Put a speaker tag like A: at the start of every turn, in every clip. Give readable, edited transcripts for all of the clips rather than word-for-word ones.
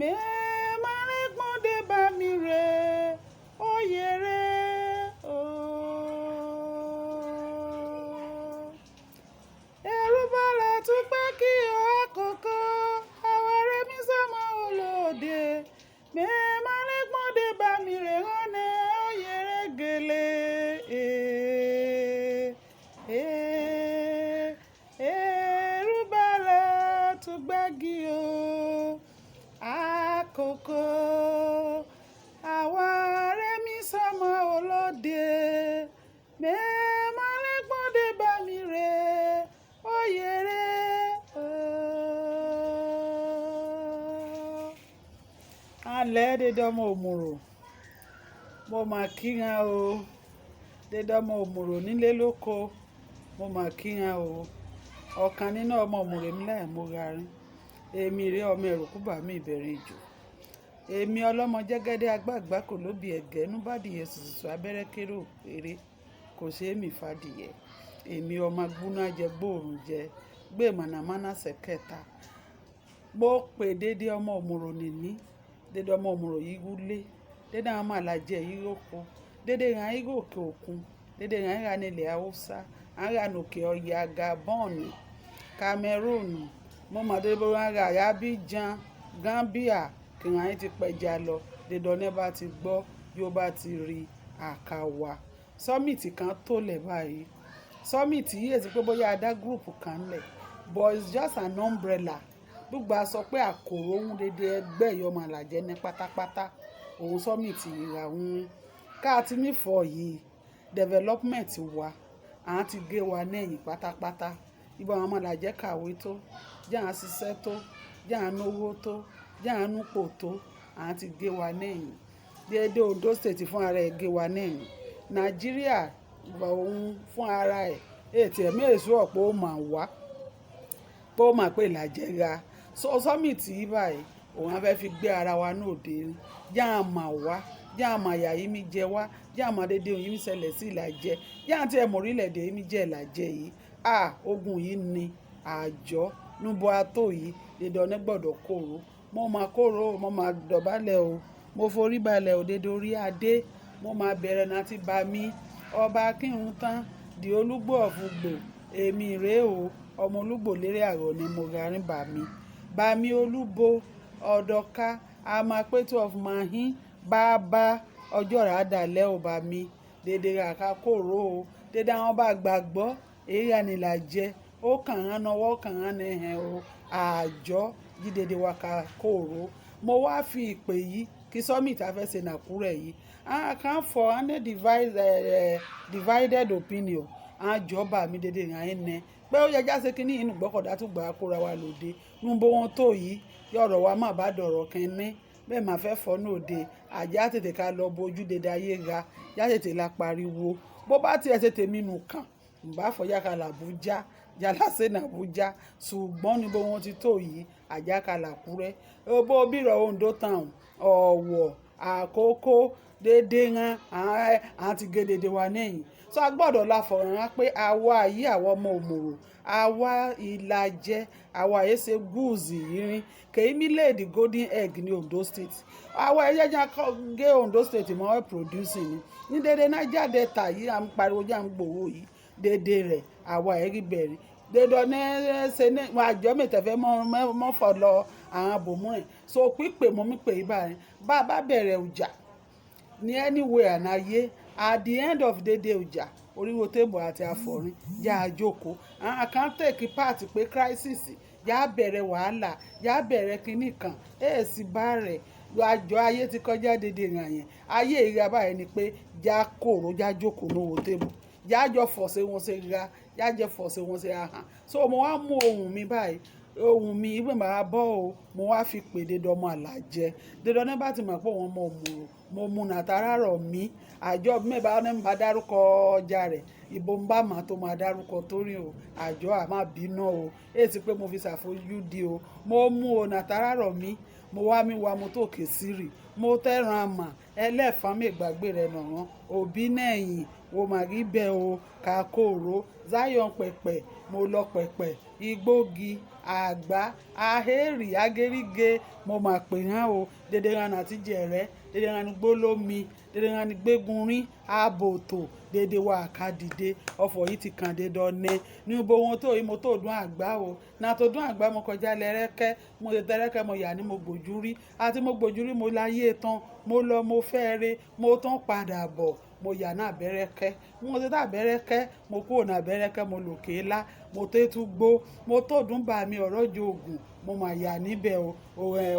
A: me mare gbonde ba mi re oyere o erubala tupe ki o akoko aware mi sama olode me mare gbonde ba mi re one oyere gele erubala tugbagi o akoko aware mi sama olode me mare gbonde ba mi re oyere alẹ́ dédé ọmọ òmùrò mo mà kíyan o dédé ọmọ òmùrò nílé lóko mo mà kíyan o ọ̀kan nínú ọmọ òmùrò mi láì mo garin èmi rè ọmọ ẹ̀rùkú bà mí ìbẹ̀rẹ̀ ìjò èmi ọlọ́mọ jẹ́gẹ́dẹ́ agbáàgbá kò lóbi ẹ̀gẹ́ núbàdìyẹ sùsùsù abẹ́rẹ́ kéré òpèrè kò ṣeé mi fàdìyẹ èmi ọmọ agbóná jẹ gbóòrùn jẹ gbé mànàmáná sẹ́kẹ̀ta mo pè dédé ọmọ òmùrò nìní dédé ọmọ òmùrò yìí wúlé dédé àwọn màlàjẹ yìí roko dédé ìran yìí gòkè òkun dédé ìran yìí nílẹ̀ haúsá ara nòkè ọ̀yà Gabon Cameroon mo mọ̀ dédé bó wọn ra Abidjan Gambia kìràn yìí ti pẹja lọ dédé ọ̀nẹ́ bá ti gbọ́ yóò bá ti rí àkàwà sọ́mìtì kan tó lẹ̀ báyìí sọ́mìtì yìí èsì pé bóyá adá gúrùpù kan lẹ̀ but it's just an umbrella gbogbo a sọ pé àkòrò ohun dédé ẹgbẹ́ ìyọmọ àlàjẹ ní pátápátá òun sọ́mìtì ìrà ohun káàtì nífọ̀ yìí development wa àwọn ti gé wa lẹ́yìn pátápátá ibà àwọn ọmọ àlàjẹ kàwé tó jẹ́ àwọn ṣiṣẹ́ tó jẹ́ àwọn náwó tó jẹ́ àwọn núpò tó àwọn ti gé wa lẹ́yìn dédé Ondo state fún ara ẹ̀ gé wa lẹ́yìn Nàìjíríà òun fún ara ẹ̀ ètò ẹ̀mí èso ọ̀pọ̀ ó mà wá pé ó mà pé ìlàjẹ ga sọ́mìtì yìí báyìí òun á fẹ́ fi gbé ara wa náà dé jẹ́ àmà wá jẹ́ àmà àyà yìí mi jẹ wá jẹ́ àmà dédé òun yìí mi ṣẹlẹ̀ sí ìlàjẹ jẹ́ àti ẹ̀mọ̀ orílẹ̀-èdè yìí mi jẹ́ ìlàjẹ yìí ogun yìí ni àjọ núbọ̀ àtó yìí dédé ọ̀nẹ́ gbọ́dọ̀ kóró mo máa kóró mo máa dọ̀bálẹ̀ o mo forí balẹ̀ o dédé orí adé mo máa bẹ̀rẹ̀ náà ti bá mi ọba kírun tán di olúgbò ọ̀fùgbò èmi rèé o ọmọ olúgbò lérè àrò ni mo garin bá mi olúbo ọ̀dọ̀ká a máa pé 12 máa hín bá ọjọ́ rà á dalẹ̀ ò bá mi dédé rà ká kóró o dédé àwọn bá gbàgbọ́ èyí ànìlàjẹ ó kàn án náwó kàn án nẹ̀hẹ̀ o àjọ jídédé wa ká kóró mo wá fi ìpè yìí kí sọ́mìtì afẹ́sẹ̀ nàkúrẹ̀ yìí kan for any divided opinion àjọba mi dédé ràn án nẹ pé ó yẹjá ṣe kínní inú gbọ́kọ̀dá tó gbà kóra wa lòde núbó wọn tó yìí yọ̀rọ̀ wa má bá dọ̀rọ̀ kẹ́ni bẹ́ẹ̀ máa fẹ́ fọ́ ní òde àjá tètè ká lọ bojú dédé ayé ga já tètè la pariwo bó bá tiẹ̀ ṣe tèmi nù kàn ǹbá fọyà ká làbújá jálásẹ̀ nàbújá ṣùgbọ́n níbo wọn ti tó yìí àjá ká làkúrẹ́ bó bírọ̀ Ondo town Ọ̀wọ̀ Àkókó dédé ran àwọn ti gé dédé wa nẹ́yìn so a gbọ́dọ̀ la fọ̀ràn pé àwa yìí àwọn ọmọ òmùrò àwa ìlàjẹ àwa yìí ṣe gúúsì yìí kèémí mílíọ̀dì golden egg ní Ondo state àwa ẹ̀yẹ́jà gé Ondo state mọ́ ẹ̀ producing ní dédé Niger Delta yìí à ń pariwo jẹ́ à ń gbòòwò yìí dédé rẹ̀ àwa ẹ̀rí bẹ̀rẹ̀ dédé ọ̀nà ṣe ní àjọ mẹ́tẹ̀fẹ́ mọ́ fọ̀ lọ àwọn abòmú ẹ̀ so pípè mọ́ mi pè é báyìí bá a bá bẹ̀rẹ̀ ọjà ní anywhere ànáyé at the end of dédé ọjà oríwo tébù àti àfọ̀rín yá a jókòó àwọn kan take part pé crisis yá a bẹ̀rẹ̀ wàhálà yá a bẹ̀rẹ̀ kinní kan èèsì bá rẹ̀ àjọ ayé ti kọjá dédé ràn yẹn ayé ìra báyìí ni pé já kòrò já jókòó lówó tébù já jọ fọ̀ṣẹ̀ wọn ṣe ra já jẹ fọ̀ṣẹ̀ wọn ṣe ahàn so mo wá mú ohùn mi báyìí ohun mi ìwé màá bọ́ o mo wá fi pè dédé ọmọ àlàjẹ dédé ọ̀nà bá ti mọ̀ pé wọ́n mọ òmùrò mo mu nàtàrà rọ̀ mí àjọ mẹ́ba ọ̀nà ń bá dárúkọ ọjà rẹ̀ ìbò ń bá màá tó máa dárúkọ torí o àjọ àmà bínú o èsì pé mo fi ṣàfojúdi o mo mú o nàtàrà rọ̀ mí mo wá mi wá mo tó kè sírì mo tẹ́ran àmà ẹlẹ́fà mẹ́gbàgbé rẹ̀ nàrán òbí nẹ̀yìn wo màrí bẹ́ o kàkóró Zion pẹ̀pẹ̀ mo lọ pẹ̀pẹ̀ igbógi àgbá ahérì agéríge mo mà pè hàn o dédé hàn àti jẹ̀rẹ́ dédé hàn ní gbólómi dédé hàn ní gbégunrín àbòtò dédé wa àkàdìde ọ̀fọ̀ yìí ti kàn dé dọ́nẹ ní gbogbo wọn tó yìí mo tó dún àgbá o náà tó dún àgbá mo kọjá lẹ́rẹ́kẹ́ mo ṣe tẹ́rẹ́kẹ́ mo yà ní mo gbòjú rí àti mo gbòjú rí mo láyé tán mo lọ mo fẹ́ re mo tán padà bọ̀ mo yà náà bẹ́rẹ́kẹ́ mo ṣe tá bẹ́rẹ́kẹ́ mo kúrò náà bẹ́rẹ́kẹ́ mo lòkè ńlá mo tètú gbó mo tó dún bá mi ọ̀rọ̀ jogun mo mà yà níbẹ̀ o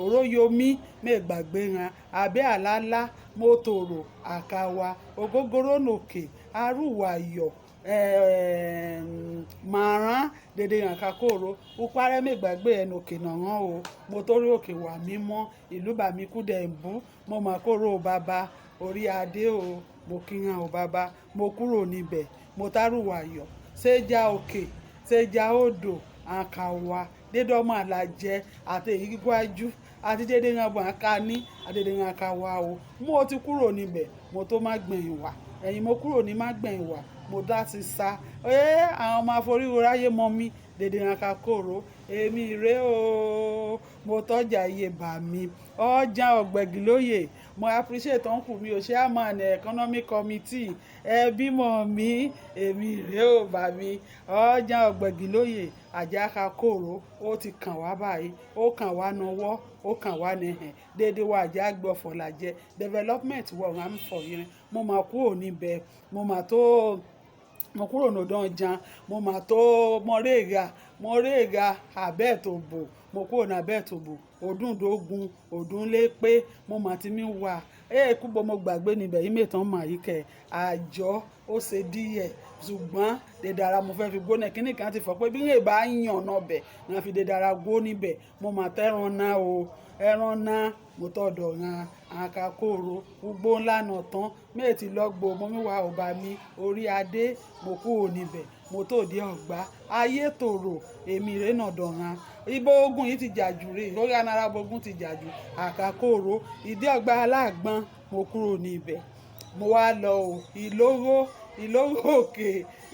A: òróyomi mẹ́gbàgbé hàn abẹ́ àlálá mo tòrò àkàwà ògógóró nòkè arúwàyọ̀ màrán dédé hàn kakóró upárẹ́ mẹ́gbàgbé ẹnu òkè náà hàn o mo torí òkè wà mímọ́ ìlú bàmí kúdẹ̀ ń bú mo mà kóró bàbá orí adé o mo kí hàn o bàbá mo kúrò níbẹ̀ mo tárùwàyọ̀ ṣéjà òkè ṣéjà odò àkàwà dédé ọmọ àlàjẹ àti èyí gbájú àti dédé hàn bọ̀ àká ní àdédé hàn àkàwà o mo ti kúrò níbẹ̀ mo tó má gbẹ̀yìn wá ẹ̀yìn mo kúrò ní má gbẹ̀yìn wá mo dá sí sá àwọn ọmọ àforíwo ráyé mọ mi dédé hàn kakóró èmi rèé o mo tọ́jà iye bà mí ọjà ọ̀gbẹ̀gì lóye mo appreciate uncle mi o chairman economic committee ẹbí mọ̀ mí èmi rèé o bà mí ọjà ọ̀gbẹ̀gì lóye àjàkà kòró ó ti kàn wá báyìí ó kàn wá nawọ́ ó kàn wá nìhẹn dédé wa àjà gbọ́fọ̀ làjẹ development wọ̀ ọ̀hún àmì fọ̀ yẹn mo mà kúrò níbẹ̀ mo mà tó mo kúrò nòdàn jan mo mà tó mọ̀rẹ́gà àbẹ́ẹ̀tòbò mo kúrò ní àbẹ́ẹ̀tòbò òdúndógún òdúnlépé mo mà ti mí wà kúgbọ́ mo gbàgbé níbẹ̀ yìí mẹ́tàn mà yìí kẹ̀ àjọ ó ṣe díẹ̀ ṣùgbọ́n dèdàrà mo fẹ́ fi gbóná kíní kan ti fọ́ pé bí yẹn bá yàn náà bẹ̀ ni wọ́n fi dèdàrà gbó níbẹ̀ mo mà tẹ́ran náà o ẹran náà mo tọ̀dọ̀ ran àkàkóró gbogbo ńlá náà tán méjì lọ́gbọ̀ mo mi wà ọba mi orí adé mo kúrò níbẹ̀ mo tó di ọgbà ayé tòrò èmi rè náà dọ̀ràn ibo ogun yìí ti jàjù rè lórí anarabo ogun ti jàjù àkàkóró ìdí ọgbà aláàgbọn mo kúrò níbẹ̀ mo wá lọ o ìlówó òkè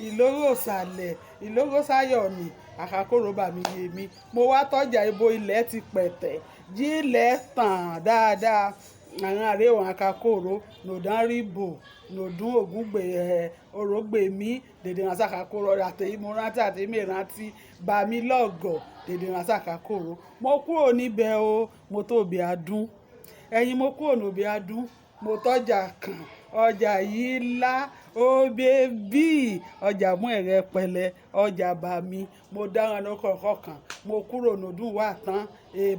A: ìlówó ìsàlẹ̀ ìlówó sáyọ̀nì àkàkóró bà mí yé mi mo wá tọ́jà ibo ilẹ̀ ti pẹ̀tẹ̀ jílẹ̀ tàn dáadáa àwọn àríwọ̀n àkàkóró nòdán ríbò nòdún ògúngbè orógbèmí dèdè ránṣẹ́ àkàkóró àtẹ̀yí mo rántí àtẹ̀yí mi rántí bà mí lọ́gọ̀ dèdè ránṣẹ́ àkàkóró mo kúrò níbẹ̀ o mo tó òbí adún ẹ̀yìn mo kúrò níbi adún mo tọ́jà kàn ọjà yìí lá obèbí ọjà mú ẹ̀rẹ́ pẹ̀lẹ́ ọjà bá mi mo dáhùn lọ́kọ̀ọ̀kọ̀ kan mo kúrò nòdún wà tán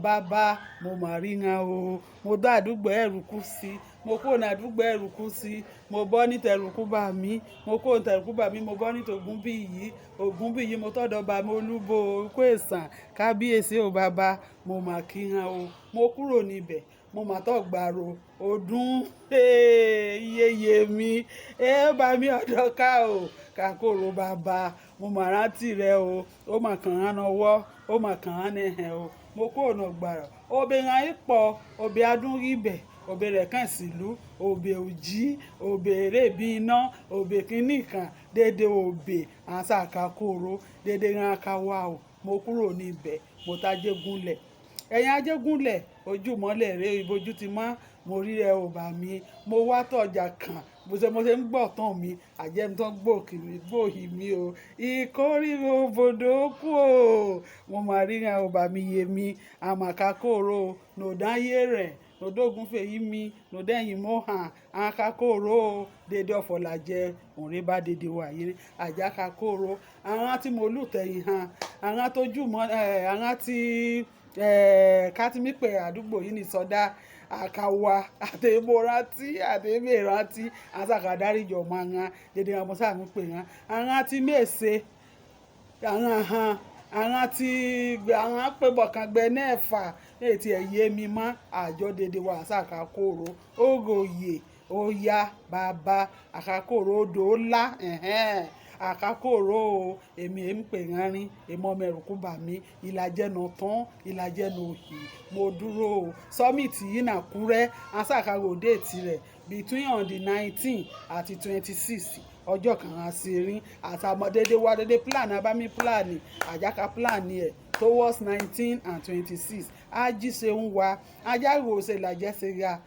A: bàbá mo mà rí hàn o mo dá àdúgbò ẹ̀rùkú sí mo kúrò ní àdúgbò ẹ̀rùkú sí mo bọ́ ní tẹ̀rùkú bà mí mo kúrò ní tẹ̀rùkú bà mí mo bọ́ ní Ògúnbíyì mo tọ́dọ̀ bá mi Olúbó kó èsàn kábíyèsí o bàbá mo mà kí hàn o mo kúrò níbẹ̀ mo mà tọ́ gbàrò ọdún iyeye mi bá mi ọ̀dọ́ ká o kàkóró bàbá mo mà rántí rẹ o ó mà kàn án náwọ́ ó mà kàn án nẹ̀hẹ̀ o mo kúrò náà gbàrò obìnrin ayé pọ̀ obì adún ibẹ̀ òbè rẹ̀ kàn sílùú òbè òjì òbè èrèbí iná òbè kínní kan dédé òbè àṣà àkàkóró dédé ran akáwá o mo kúrò níbẹ̀ mo tajégúnlẹ̀ ẹ̀yin ajégúnlẹ̀ ojú mọ́lẹ̀ rẹ ìbojú ti mọ́ mo rí ẹ ò bà mí mo wá tọ̀jà kàn mo ṣe ń gbọ́ tán mi àjẹm tán gbòhì mi o ìkórìíra òbòdò kú o mo mà rí ẹ ò bà mí yé mi àmàkàkóró nòdáyé rẹ̀ nòdógún fèyí mi nòdẹ́yìn mọ́ hàn àkàkóró dédé ọ̀fọ̀làjẹ òǹrẹ́ bá dédé wà yìí àjàkàkóró àwọn tí mo lù tẹ̀yìn hàn àwọn tó jù mọ́ àwọn tí kátìmípẹ̀ àdúgbò yìí ní sọdá àkàwà àtẹ̀mọ́rántí àtẹ̀mẹ́rántí àtàkàdáríjọ mọ́ àwọn dédé àwọn sáàmù pè hàn àwọn tí mèsè àwọn tí àwọn pébọ̀kàngbẹ náà fà ètí ẹ̀yẹ mi mọ́ àjọ dédé wà sàkàkóró ògòyè óyá bàbá àkàkóró odò ńlá àkàkóró èmi ń pè ránrín èmi ọmọ ẹ̀rùkú bà mí ìlàjẹ̀nà tán ìlàjẹ̀nà òhì mo dúró o sọ́mìtì yìí nàkúrẹ́ àsàkàrò déètì rẹ̀ between on the 19 àti 26 ọjọ́ kan á sí rí àtàmọ́ dédé wá dédé plan abámi plan àjáka plan ẹ̀ towards 19 and 26 ajíṣe ń wa ajáwò ṣe làjẹ́ ṣe ya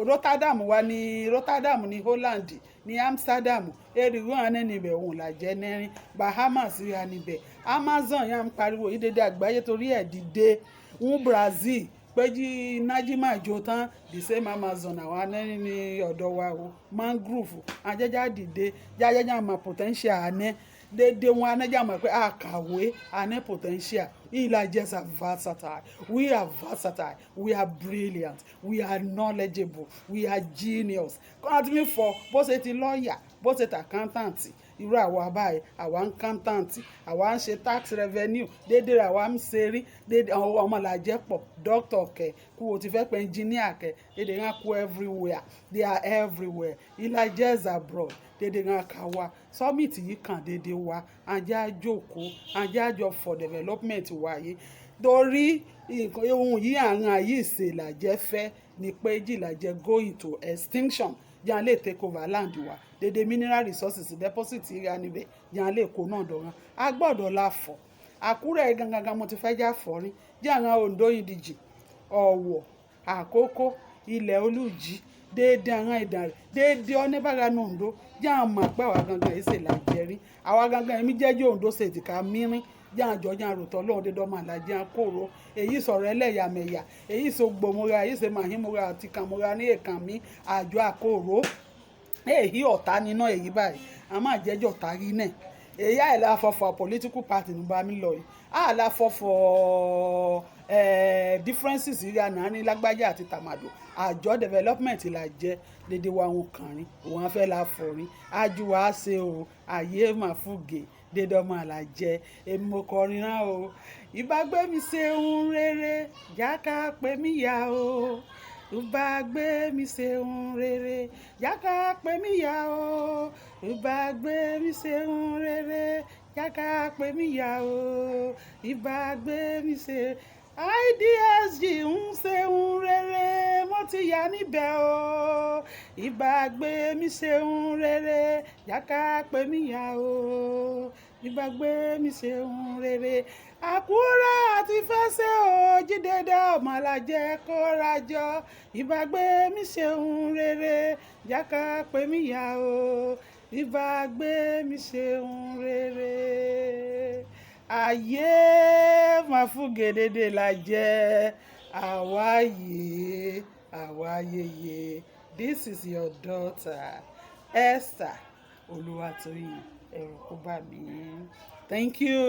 A: Rotterdam ní Holland ní Amsterdam eriwo hàn níbẹ̀ òun làjẹ́ nẹ́rin Bahamas ya níbẹ̀ Amazon yà ń pariwo yìí dédé àgbáyé torí ẹ̀ dìde ń Brazil péjì Najima jó tán the same Amazon àwọn anẹ́rin ní ọ̀dọ̀ wa o mangrove ajẹ́já dìde jájẹ́já mọ̀ potential anẹ́ dédé wọn anẹ́jà mọ̀ pé àkàwé anẹ́ potential Ìlàjẹs are versatile. We are versatile. We are brilliant. We are knowledgeable. We are genius. Count me for bó ṣe ti lọ́ọ̀yà bó ṣe ti accountant irú àwa báyìí àwa ń accountant àwa ń ṣe tax revenue déédéé àwa ń ṣerí déédéé àwọn ọmọlàjẹ pọ̀ doctor kẹ̀ kú o ti fẹ́ pé engineer kẹ̀ déédéé ń kú everywhere they are everywhere Ìlàjẹs abroad déédéé ń kà wá summit yìí kàn déédéé wá ajá jókòó ajá jọ for development wáyé torí ohun yìí àwọn ayé ìṣèlàjẹ fẹ́ ni pé Ìlàjẹ go into extinction jan lè take over land wa dédé mineral resources deposit ìyá níbẹ̀ jan lè kó náà dọ̀ràn a gbọ́dọ̀ la fọ̀ Àkúrẹ́ gangan mo ti fẹ́ já fọ́rin jẹ́ àwọn Oǹdó Ìdìjì Ọ̀wọ̀ Àkókó Ilẹ̀ Olújì déédéé àwọn ìdàn rẹ̀ déédéé ọ́nẹ́bàrà ní Oǹdó jẹ́ àwọn mọ̀ pé àwa gangan yìí ṣèlàjẹ rí àwa gangan èmi jẹ́jẹ́ Oǹdó ṣètì ká mìíràn jan àjọ jan àròtọ́ lọ́wọ́ dédé ọmọ àlàjẹ kóró èyí sọ̀rọ̀ ẹlẹ́yàmẹ̀yà èyí sọ gbòmùra èyí ṣe màhímùra àti kàmùra ní èkàn mi àjọ àkóró èyí ọ̀tá níná èyí báyìí a máa jẹ́jọ́ ọ̀tá rí náà èyí àìlà fọ́fọ́ political party ní bá mi lọ yìí àìlà fọ́fọ́ differences rí àná ní lágbájá àti tàmàdò àjọ development là jẹ́ dédé wa wọn kàn rí òun afẹ́ la fọ̀rin ájú wa ṣe o àyè máa fúgè dédé ọmọ àlàjẹ èmi mo kọrin rán o ìbágbé mi ṣe ohun rere jáká pé mi yá o ìbágbé mi ṣe ohun rere jáká pé mi yá o ìbágbé mi ṣe ohun rere jáká pé mi yá o ìbágbé mi ṣe IDSG ń ṣe ohun rere mo ti yà níbẹ̀ o ìbágbé mi ṣe ohun rere jáká pé mi yá o ìbágbé mi ṣe ohun rere Àkúrẹ́ àti fẹsẹ̀ o Jídédé ọmọlàjẹ kó rajọ ìbágbé mi ṣe ohun rere jáká pé mi yá o ìbágbé mi ṣe ohun rere ayé máa fún gèdèdè làjẹ àwáyé àwáyéyé. This is your daughter Esther Olúwatóyìn Ẹ̀rọ̀kúbàmí. Thank you.